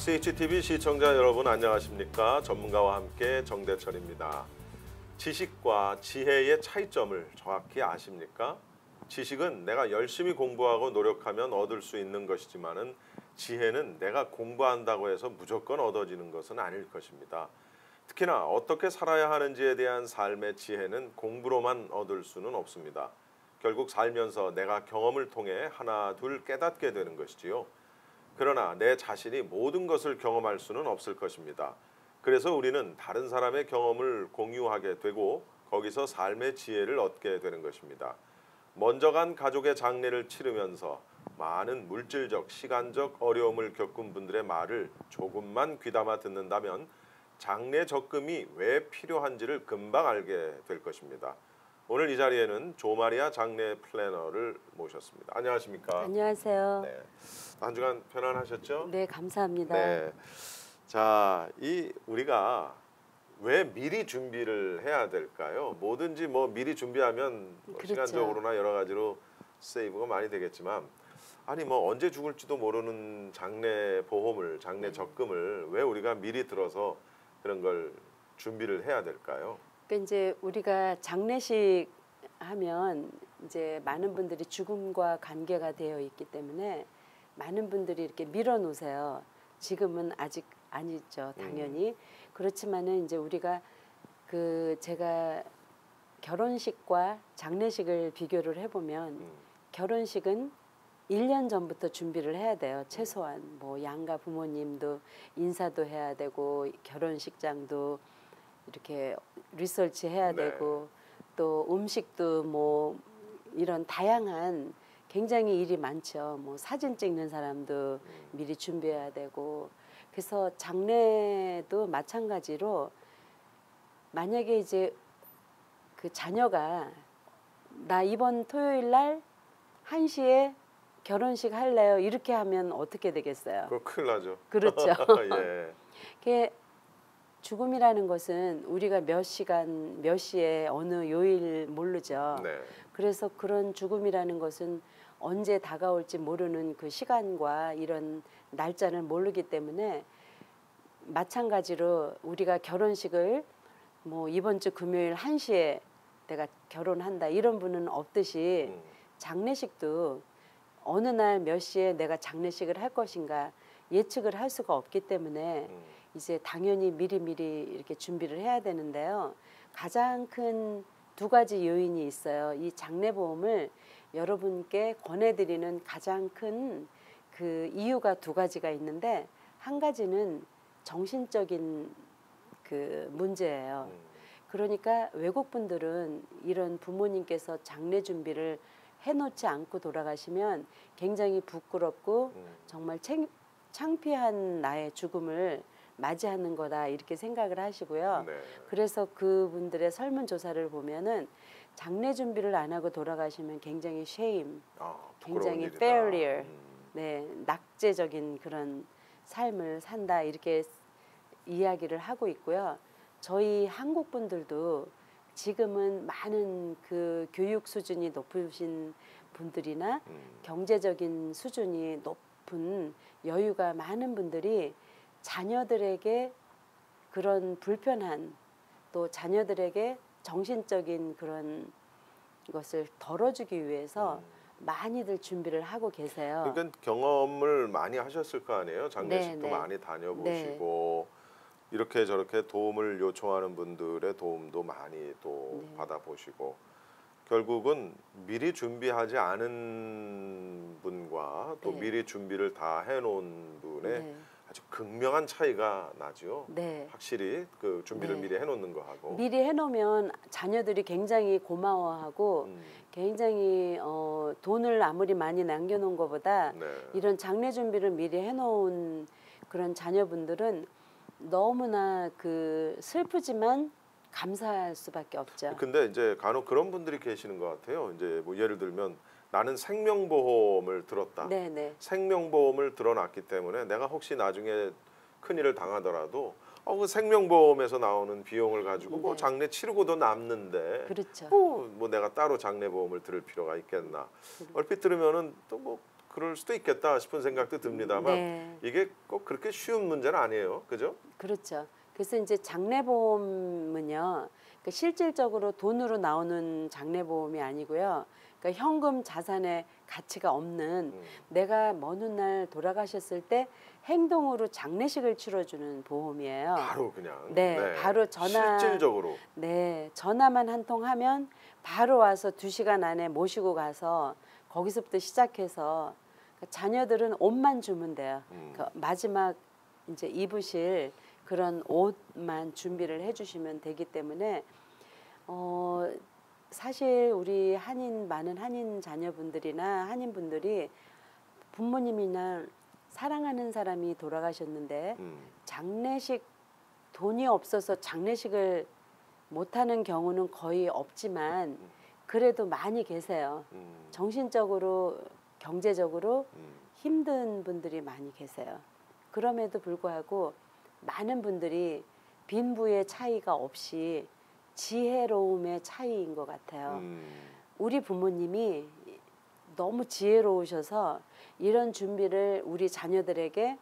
SHTV 시청자 여러분 안녕하십니까? 전문가와 함께 정대철입니다. 지식과 지혜의 차이점을 정확히 아십니까? 지식은 내가 열심히 공부하고 노력하면 얻을 수 있는 것이지만은 지혜는 내가 공부한다고 해서 무조건 얻어지는 것은 아닐 것입니다. 특히나 어떻게 살아야 하는지에 대한 삶의 지혜는 공부로만 얻을 수는 없습니다. 결국 살면서 내가 경험을 통해 하나 둘 깨닫게 되는 것이지요. 그러나 내 자신이 모든 것을 경험할 수는 없을 것입니다. 그래서 우리는 다른 사람의 경험을 공유하게 되고 거기서 삶의 지혜를 얻게 되는 것입니다. 먼저 간 가족의 장례를 치르면서 많은 물질적, 시간적 어려움을 겪은 분들의 말을 조금만 귀담아 듣는다면 장례 적금이 왜 필요한지를 금방 알게 될 것입니다. 오늘 이 자리에는 조마리아 장례 플래너를 모셨습니다. 안녕하십니까? 안녕하세요. 네. 한 주간 편안하셨죠? 네, 감사합니다. 네. 자, 우리가 왜 미리 준비를 해야 될까요? 뭐든지 뭐 미리 준비하면 그렇죠. 시간적으로나 여러 가지로 세이브가 많이 되겠지만 아니 뭐 언제 죽을지도 모르는 장례 보험을, 장례 적금을 왜 우리가 미리 들어서 그런 걸 준비를 해야 될까요? 그러니까 이제 우리가 장례식 하면 이제 많은 분들이 죽음과 관계가 되어 있기 때문에 많은 분들이 이렇게 밀어 놓으세요. 지금은 아직 아니죠, 당연히. 그렇지만은 이제 우리가 제가 결혼식과 장례식을 비교를 해보면 결혼식은 1년 전부터 준비를 해야 돼요. 최소한 뭐 양가 부모님도 인사도 해야 되고 결혼식장도 이렇게 리서치 해야 되고 또 음식도 뭐 이런 다양한 굉장히 일이 많죠. 뭐 사진 찍는 사람도 미리 준비해야 되고 그래서 장례도 마찬가지로 만약에 이제 그 자녀가 나 이번 토요일 날 1시에 결혼식 할래요 이렇게 하면 어떻게 되겠어요? 그거 큰일 나죠. 그렇죠. 예. 그게 죽음이라는 것은 우리가 몇 시간, 몇 시에 어느 요일 모르죠. 네. 그래서 그런 죽음이라는 것은 언제 다가올지 모르는 그 시간과 이런 날짜를 모르기 때문에 마찬가지로 우리가 결혼식을 뭐 이번 주 금요일 1시에 내가 결혼한다 이런 분은 없듯이 장례식도 어느 날 몇 시에 내가 장례식을 할 것인가 예측을 할 수가 없기 때문에 이제 당연히 미리미리 이렇게 준비를 해야 되는데요. 가장 큰 두 가지 요인이 있어요. 이 장례보험을 여러분께 권해드리는 가장 큰 그 이유가 두 가지가 있는데 한 가지는 정신적인 그 문제예요. 그러니까 외국 분들은 이런 부모님께서 장례 준비를 해놓지 않고 돌아가시면 굉장히 부끄럽고 정말 창피한 나의 죽음을 맞이하는 거다 이렇게 생각을 하시고요. 네. 그래서 그분들의 설문조사를 보면은 장례 준비를 안 하고 돌아가시면 굉장히 shame, 굉장히 일이다. failure, 네, 낙제적인 그런 삶을 산다 이렇게 이야기를 하고 있고요. 저희 한국 분들도 지금은 많은 그 교육 수준이 높으신 분들이나 경제적인 수준이 높은 여유가 많은 분들이 자녀들에게 그런 불편한 또 자녀들에게 정신적인 그런 것을 덜어주기 위해서 많이들 준비를 하고 계세요. 그러니까 경험을 많이 하셨을 거 아니에요. 장례식도 네, 네. 많이 다녀보시고 이렇게 저렇게 도움을 요청하는 분들의 도움도 많이 또 받아보시고 결국은 미리 준비하지 않은 분과 또 미리 준비를 다 해놓은 분의 아주 극명한 차이가 나죠. 네. 확실히 그 준비를 미리 해놓는 거하고 미리 해놓으면 자녀들이 굉장히 고마워하고 굉장히 돈을 아무리 많이 남겨놓은 것보다 이런 장례 준비를 미리 해놓은 그런 자녀분들은 너무나 그 슬프지만 감사할 수밖에 없죠. 근데 이제 간혹 그런 분들이 계시는 것 같아요. 이제 뭐 예를 들면 나는 생명보험을 들었다. 네네. 생명보험을 들어놨기 때문에 내가 혹시 나중에 큰일을 당하더라도 그 생명보험에서 나오는 비용을 가지고 뭐 장례 치르고도 남는데 그렇죠. 뭐 내가 따로 장례보험을 들을 필요가 있겠나. 얼핏 들으면은 또 뭐 그럴 수도 있겠다 싶은 생각도 듭니다만 네. 이게 꼭 그렇게 쉬운 문제는 아니에요. 그죠? 그렇죠. 그래서 이제 장래보험은요, 그러니까 실질적으로 돈으로 나오는 장래보험이 아니고요. 그러니까 현금 자산의 가치가 없는 내가 먼 훗날 돌아가셨을 때 행동으로 장례식을 치러주는 보험이에요. 바로 그냥 네, 바로 전화. 실질적으로 네, 전화만 한 통 하면 바로 와서 2시간 안에 모시고 가서 거기서부터 시작해서 그러니까 자녀들은 옷만 주면 돼요. 그 마지막 이제 입으실 그런 옷만 준비를 해주시면 되기 때문에 사실 우리 많은 한인 자녀분들이나 한인분들이 부모님이나 사랑하는 사람이 돌아가셨는데 장례식 돈이 없어서 장례식을 못하는 경우는 거의 없지만 그래도 많이 계세요. 정신적으로 경제적으로 힘든 분들이 많이 계세요. 그럼에도 불구하고 많은 분들이 빈부의 차이가 없이 지혜로움의 차이인 것 같아요. 우리 부모님이 너무 지혜로우셔서 이런 준비를 우리 자녀들에게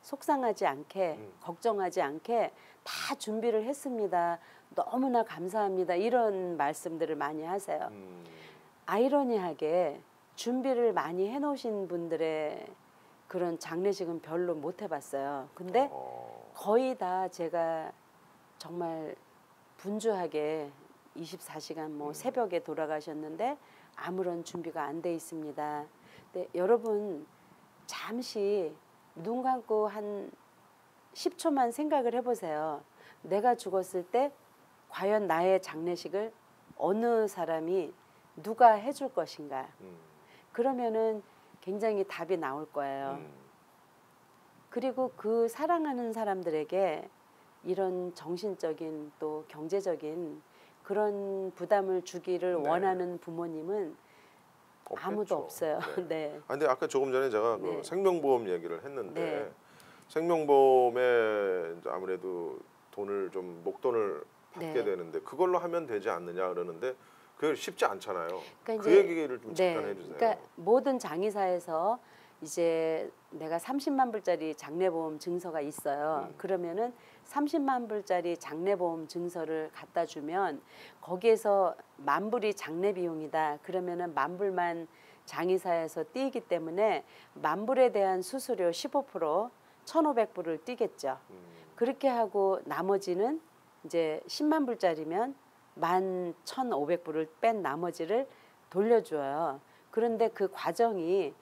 속상하지 않게 걱정하지 않게 다 준비를 했습니다. 너무나 감사합니다. 이런 말씀들을 많이 하세요. 아이러니하게 준비를 많이 해놓으신 분들의 그런 장례식은 별로 못 해봤어요. 근데 거의 다 제가 정말 분주하게 24시간 뭐 새벽에 돌아가셨는데 아무런 준비가 안 돼 있습니다. 근데 여러분 잠시 눈 감고 한 10초만 생각을 해보세요. 내가 죽었을 때 과연 나의 장례식을 어느 사람이 누가 해줄 것인가. 그러면은 굉장히 답이 나올 거예요. 그리고 그 사랑하는 사람들에게 이런 정신적인 또 경제적인 그런 부담을 주기를 네. 원하는 부모님은 없겠죠. 아무도 없어요. 네. 네. 근데 아까 조금 전에 제가 네. 그 생명보험 얘기를 했는데 네. 생명보험에 이제 아무래도 돈을 좀 목돈을 받게 네. 되는데 그걸로 하면 되지 않느냐 그러는데 그게 쉽지 않잖아요. 그러니까 그 이제, 얘기를 좀 잠깐 해주세요. 그러니까 모든 장의사에서 이제 내가 30만 불짜리 장례보험 증서가 있어요. 그러면은 30만 불짜리 장례보험 증서를 갖다 주면 거기에서 10,000불이 장례 비용이다. 그러면은 10,000불만 장의사에서 띄기 때문에 10,000불에 대한 수수료 15% 1,500불을 띄겠죠. 그렇게 하고 나머지는 이제 10만 불짜리면 11,500불을 뺀 나머지를 돌려줘요. 그런데 그 과정이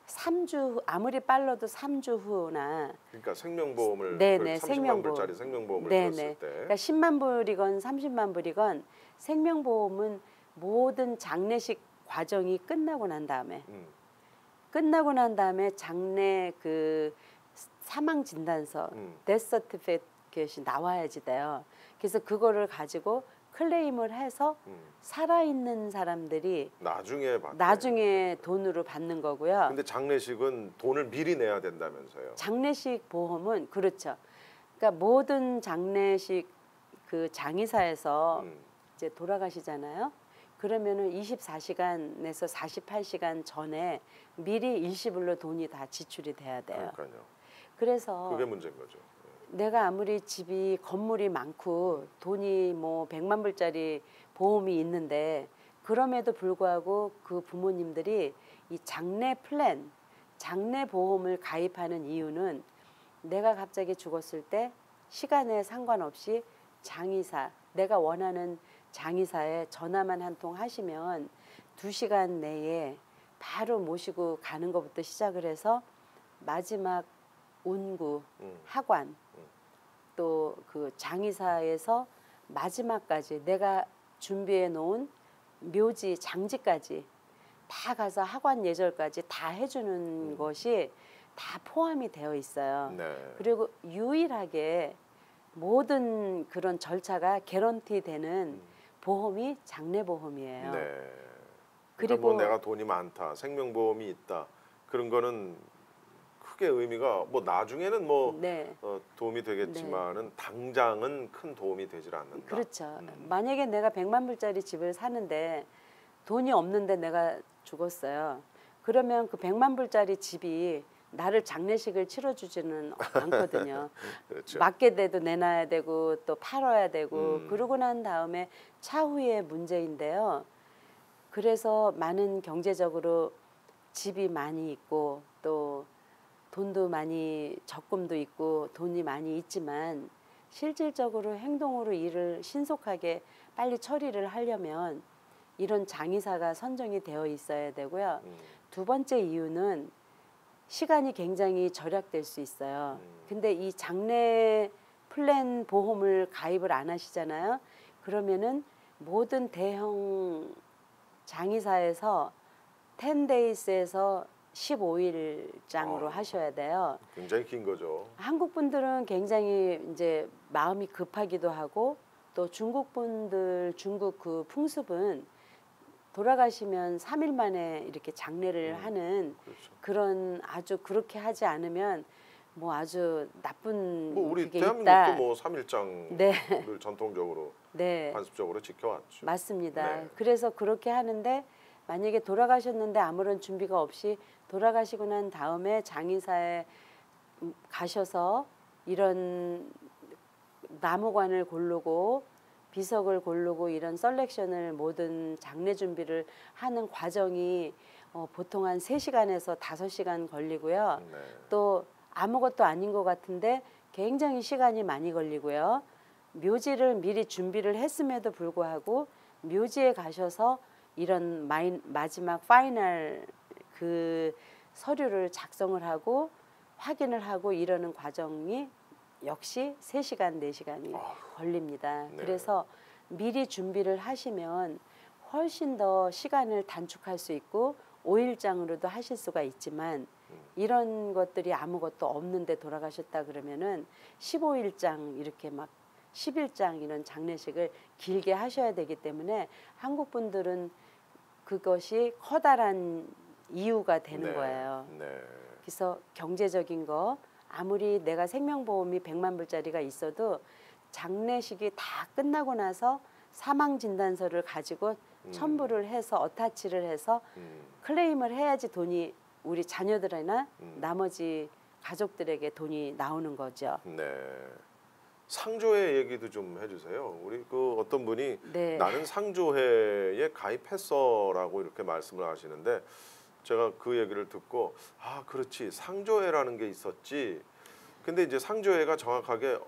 3주 후, 아무리 빨라도 3주 후나 그러니까 생명보험을 네네, 30만 생명보험. 불짜리 생명보험을 네네. 들었을 때 그러니까 10만 불이건 30만 불이건 생명보험은 모든 장례식 과정이 끝나고 난 다음에 장례 그 사망 진단서 데스 서티피케이트이 나와야지 돼요. 그래서 그거를 가지고 클레임을 해서 살아있는 사람들이 나중에 돈으로 받는 거고요. 근데 장례식은 돈을 미리 내야 된다면서요. 장례식 보험은 그렇죠. 그러니까 모든 장례식 그 장의사에서 이제 돌아가시잖아요. 그러면은 24시간에서 48시간 전에 미리 일시불로 돈이 다 지출이 돼야 돼요. 그러니까요. 그래서 그게 문제인 거죠. 내가 아무리 집이 건물이 많고 돈이 뭐 100만 불짜리 보험이 있는데 그럼에도 불구하고 그 부모님들이 이 장례 플랜, 장례 보험을 가입하는 이유는 내가 갑자기 죽었을 때 시간에 상관없이 장의사, 내가 원하는 장의사에 전화만 한 통 하시면 2시간 내에 바로 모시고 가는 것부터 시작을 해서 마지막 운구, 하관, 또 그 장의사에서 마지막까지 내가 준비해 놓은 묘지, 장지까지 다 가서 하관 예절까지 다 해주는 것이 다 포함이 되어 있어요. 네. 그리고 유일하게 모든 그런 절차가 개런티 되는 보험이 장례보험이에요. 네. 그리고 뭐 내가 돈이 많다, 생명보험이 있다 그런 거는 크게 의미가 뭐 나중에는 뭐 네. 도움이 되겠지만은 당장은 큰 도움이 되질 않는다. 그렇죠. 만약에 내가 100만 불짜리 집을 사는데 돈이 없는데 내가 죽었어요. 그러면 그 100만 불짜리 집이 나를 장례식을 치러주지는 않거든요. 그렇죠. 맞게 돼도 내놔야 되고 또 팔아야 되고 그러고 난 다음에 차후의 문제인데요. 그래서 많은 경제적으로 집이 많이 있고 또 돈도 많이 적금도 있고 돈이 많이 있지만 실질적으로 행동으로 일을 신속하게 빨리 처리를 하려면 이런 장의사가 선정이 되어 있어야 되고요. 두 번째 이유는 시간이 굉장히 절약될 수 있어요. 근데 이 장례 플랜 보험을 가입을 안 하시잖아요. 그러면은 모든 대형 장의사에서 10days에서 15일장으로 하셔야 돼요. 굉장히 긴 거죠. 한국 분들은 굉장히 이제 마음이 급하기도 하고 또 중국 분들 중국 그 풍습은 돌아가시면 3일 만에 이렇게 장례를 하는 그렇죠. 그런 아주 그렇게 하지 않으면 뭐 아주 나쁜 뭐 우리 그게 대한민국도 있다. 뭐 3일장을 네. 전통적으로 네. 관습적으로 지켜왔죠. 맞습니다. 네. 그래서 그렇게 하는데 만약에 돌아가셨는데 아무런 준비가 없이 돌아가시고 난 다음에 장의사에 가셔서 이런 나무관을 고르고 비석을 고르고 이런 셀렉션을 모든 장례 준비를 하는 과정이 보통 한 3시간에서 5시간 걸리고요. 네. 또 아무것도 아닌 것 같은데 굉장히 시간이 많이 걸리고요. 묘지를 미리 준비를 했음에도 불구하고 묘지에 가셔서 이런 마지막 파이널 그 서류를 작성을 하고 확인을 하고 이러는 과정이 역시 3시간, 4시간이 걸립니다. 네. 그래서 미리 준비를 하시면 훨씬 더 시간을 단축할 수 있고 5일장으로도 하실 수가 있지만 이런 것들이 아무것도 없는데 돌아가셨다 그러면은 15일장 이렇게 막 10일장 이런 장례식을 길게 하셔야 되기 때문에 한국 분들은 그것이 커다란 이유가 되는 네. 거예요. 네. 그래서 경제적인 거 아무리 내가 생명보험이 100만 불짜리가 있어도 장례식이 다 끝나고 나서 사망진단서를 가지고 첨부를 해서 어타치를 해서 클레임을 해야지 돈이 우리 자녀들이나 나머지 가족들에게 돈이 나오는 거죠. 네. 상조회 얘기도 좀 해주세요. 우리 그 어떤 분이 네. 나는 상조회에 가입했어라고 이렇게 말씀을 하시는데 제가 그 얘기를 듣고 아 그렇지 상조회라는 게 있었지. 근데 이제 상조회가 정확하게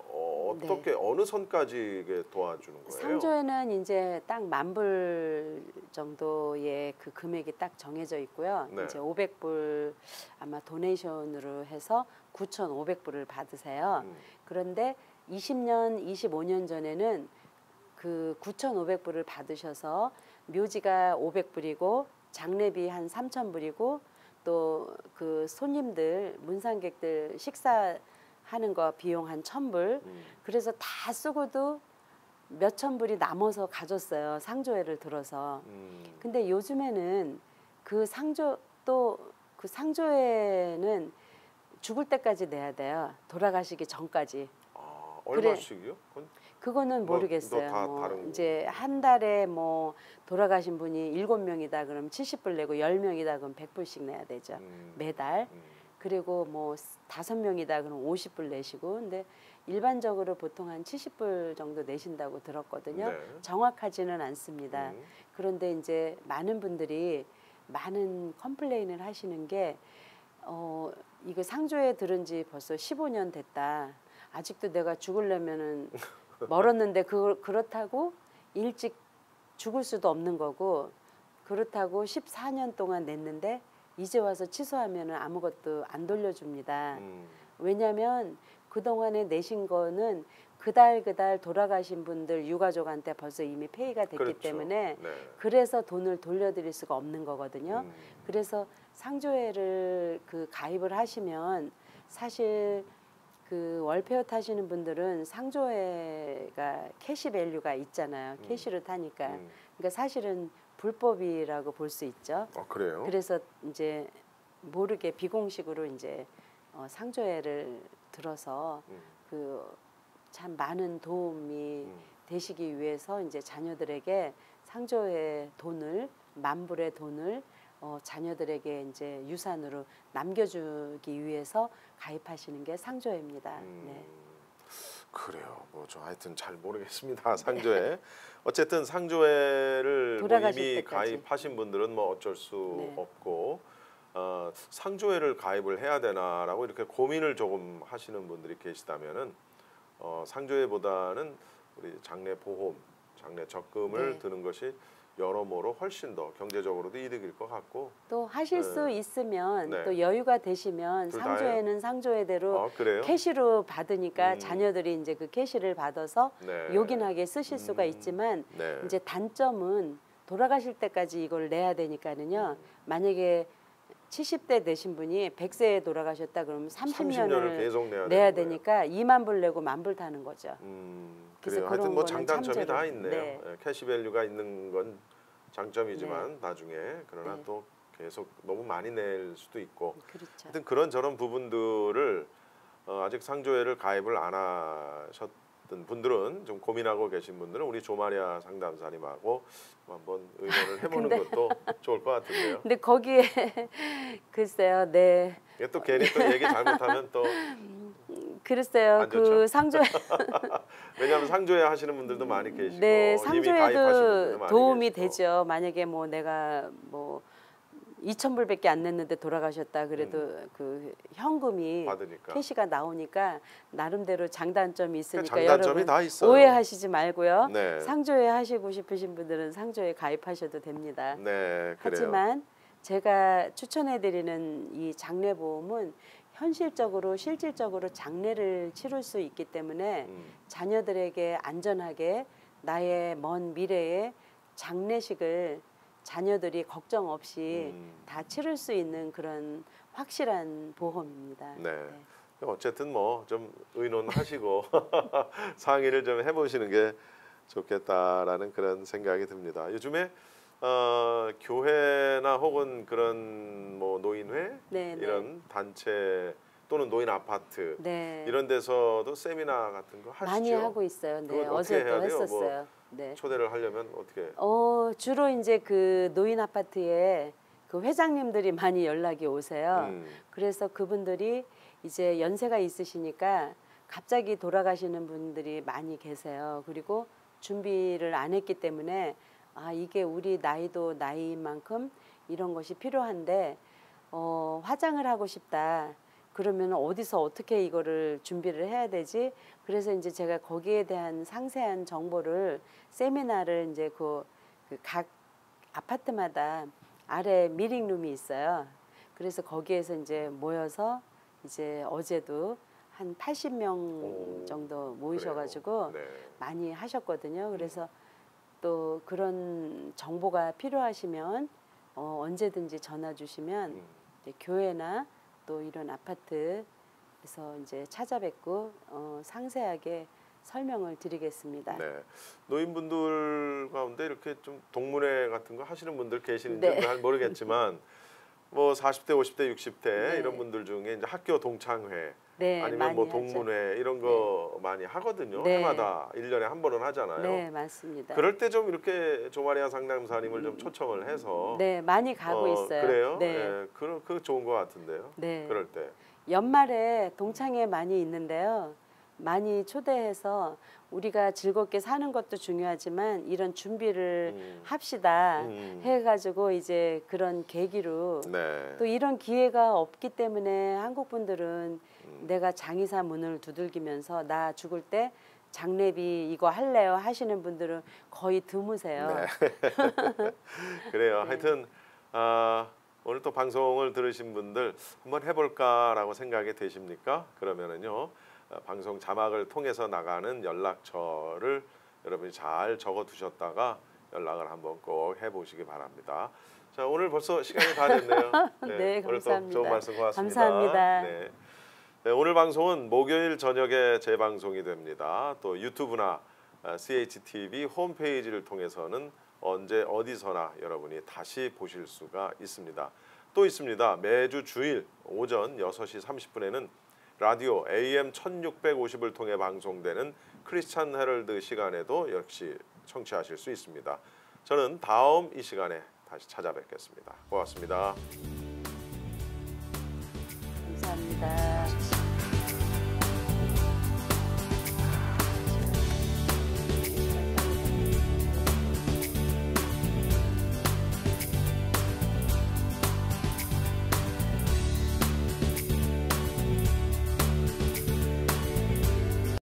어떻게 어느 선까지 이게 도와주는 거예요? 상조회는 이제 딱 10,000불 정도의 그 금액이 딱 정해져 있고요. 네. 이제 500불 아마 도네이션으로 해서 9,500불을 받으세요. 그런데 20년, 25년 전에는 그 9,500불을 받으셔서 묘지가 500불이고 장례비 한 3,000불이고 또 그 손님들 문상객들 식사하는 거 비용 한 1,000불 그래서 다 쓰고도 몇천 불이 남아서 가졌어요. 상조회를 들어서. 근데 요즘에는 그 상조회는 죽을 때까지 내야 돼요. 돌아가시기 전까지. 아, 얼마씩이요? 그거는 뭐, 모르겠어요. 다 뭐 다른 이제 한 달에 뭐 돌아가신 분이 7명이다 그러면 70불 내고 10명이다 그러면 100불씩 내야 되죠. 매달. 그리고 뭐 5명이다 그러면 50불 내시고 근데 일반적으로 보통 한 70불 정도 내신다고 들었거든요. 네. 정확하지는 않습니다. 그런데 이제 많은 분들이 많은 컴플레인을 하시는 게 이거 상조회 들은 지 벌써 15년 됐다. 아직도 내가 죽으려면은 멀었는데 그렇다고 일찍 죽을 수도 없는 거고 그렇다고 14년 동안 냈는데 이제 와서 취소하면은 아무것도 안 돌려줍니다. 왜냐하면 그동안에 내신 거는 그달 돌아가신 분들 유가족한테 벌써 이미 페이가 됐기 그렇죠. 때문에 네. 그래서 돈을 돌려드릴 수가 없는 거거든요. 그래서 상조회를 그 가입을 하시면 사실 그 월페어 타시는 분들은 상조회가 캐시 밸류가 있잖아요. 캐시로 타니까. 그러니까 사실은 불법이라고 볼 수 있죠. 그래요? 그래서 이제 모르게 비공식으로 이제 상조회를 들어서 그 참 많은 도움이 되시기 위해서 이제 자녀들에게 상조회 돈을 10,000불의 돈을 자녀들에게 이제 유산으로 남겨주기 위해서 가입하시는 게 상조회입니다. 네. 그래요. 뭐 저 하여튼 잘 모르겠습니다. 상조회. 어쨌든 상조회를 뭐 돌아가실 이미 때까지. 가입하신 분들은 뭐 어쩔 수 네. 없고 상조회를 가입을 해야 되나라고 이렇게 고민을 조금 하시는 분들이 계시다면은 상조회보다는 우리 장례 보험, 장례 적금을 네. 드는 것이 여러모로 훨씬 더 경제적으로도 이득일 것 같고. 또 하실 네. 수 있으면 네. 또 여유가 되시면 둘 상조회는 상조회대로 그래요? 캐시로 받으니까 자녀들이 이제 그 캐시를 받아서 네. 요긴하게 쓰실 수가 있지만 네. 이제 단점은 돌아가실 때까지 이걸 내야 되니까는요. 만약에 70대 되신 분이 100세에 돌아가셨다 그러면 30년을 계속 내야 되는 거예요. 되니까 2만 불 내고 만 불 타는 거죠. 그래서 그래요. 하여튼 그런 뭐 거는 장단점이 참조를. 다 있네요. 네. 캐시밸류가 있는 건 장점이지만 나중에 그러나 네. 또 계속 너무 많이 낼 수도 있고. 그렇죠. 하여튼 그런 저런 부분들을 아직 상조회를 가입을 안 하셨던 분들은 좀 고민하고 계신 분들은 우리 조마리아 상담사님하고 한번 의논을 해보는 것도 좋을 것 같은데요. 근데 거기에 글쎄요, 네. 이게 또 괜히 또 얘기 잘못하면 또 글쎄요, 안 그 좋죠? 상조회 왜냐하면 상조회 하시는 분들도 많이 계시고 네, 이미 가입하신 분들도 상조회도 많이 도움이 계시고. 되죠. 만약에 뭐 내가 뭐 2,000불밖에 안 냈는데 돌아가셨다 그래도 그 현금이 받으니까. 캐시가 나오니까 나름대로 장단점이 있으니까 장단점이 여러분 다 있어요. 오해하시지 말고요. 네. 상조회 하시고 싶으신 분들은 상조회 가입하셔도 됩니다. 네, 그래요. 하지만 제가 추천해드리는 이 장례보험은 현실적으로 실질적으로 장례를 치를 수 있기 때문에 자녀들에게 안전하게 나의 먼 미래에 장례식을 자녀들이 걱정 없이 다 치를 수 있는 그런 확실한 보험입니다. 네. 어쨌든 뭐 좀 의논하시고 상의를 좀 해보시는 게 좋겠다라는 그런 생각이 듭니다. 요즘에 교회나 혹은 그런 뭐 노인회 네, 이런 단체 또는 노인 아파트 네. 이런 데서도 세미나 같은 거 하시죠? 많이 하고 있어요. 네, 그건 어떻게 어제 또 해야 돼요? 했었어요. 네. 초대를 하려면 어떻게? 주로 이제 그 노인 아파트에 그 회장님들이 많이 연락이 오세요. 그래서 그분들이 이제 연세가 있으시니까 갑자기 돌아가시는 분들이 많이 계세요. 그리고 준비를 안 했기 때문에 이게 우리 나이도 나이인 만큼 이런 것이 필요한데 화장을 하고 싶다. 그러면 어디서 어떻게 이거를 준비를 해야 되지? 그래서 이제 제가 거기에 대한 상세한 정보를 세미나를 이제 그 각 아파트마다 아래 미팅룸이 있어요. 그래서 거기에서 이제 모여서 이제 어제도 한 80명 정도 모이셔가지고 그래요. 네. 많이 하셨거든요. 그래서 또 그런 정보가 필요하시면 언제든지 전화 주시면 이제 교회나 또 이런 아파트에서 이제 찾아뵙고 상세하게 설명을 드리겠습니다. 네. 노인분들 가운데 이렇게 좀 동문회 같은 거 하시는 분들 계시는지 네. 잘 모르겠지만 뭐 40대, 50대, 60대 네. 이런 분들 중에 이제 학교 동창회 네, 아니면 많이 뭐 하죠. 동문회 이런 거 많이 하거든요. 네. 해마다 1년에 한 번은 하잖아요. 네, 맞습니다. 그럴 때 좀 이렇게 조마리아 상담사님을 좀 초청을 해서 네, 많이 가고 있어요. 그래요? 네. 예, 그거 좋은 것 같은데요. 네. 그럴 때. 연말에 동창회 많이 있는데요. 많이 초대해서 우리가 즐겁게 사는 것도 중요하지만 이런 준비를 합시다 해가지고 이제 그런 계기로 네. 또 이런 기회가 없기 때문에 한국 분들은 내가 장의사 문을 두들기면서 나 죽을 때 장례비 이거 할래요 하시는 분들은 거의 드무세요. 네. 그래요. 하여튼 오늘 또 방송을 들으신 분들 한번 해볼까라고 생각이 되십니까? 그러면은요 방송 자막을 통해서 나가는 연락처를 여러분이 잘 적어두셨다가 연락을 한번 꼭 해보시기 바랍니다. 자, 오늘 벌써 시간이 다 됐네요. 네, 오늘 또 감사합니다. 좋은 말씀 고맙습니다. 감사합니다. 네. 네, 오늘 방송은 목요일 저녁에 재방송이 됩니다. 또 유튜브나 CHTV 홈페이지를 통해서는 언제 어디서나 여러분이 다시 보실 수가 있습니다. 또 있습니다. 매주 주일 오전 6시 30분에는 라디오 AM 1650을 통해 방송되는 크리스찬 헤럴드 시간에도 역시 청취하실 수 있습니다. 저는 다음 이 시간에 다시 찾아뵙겠습니다. 고맙습니다. 감사합니다.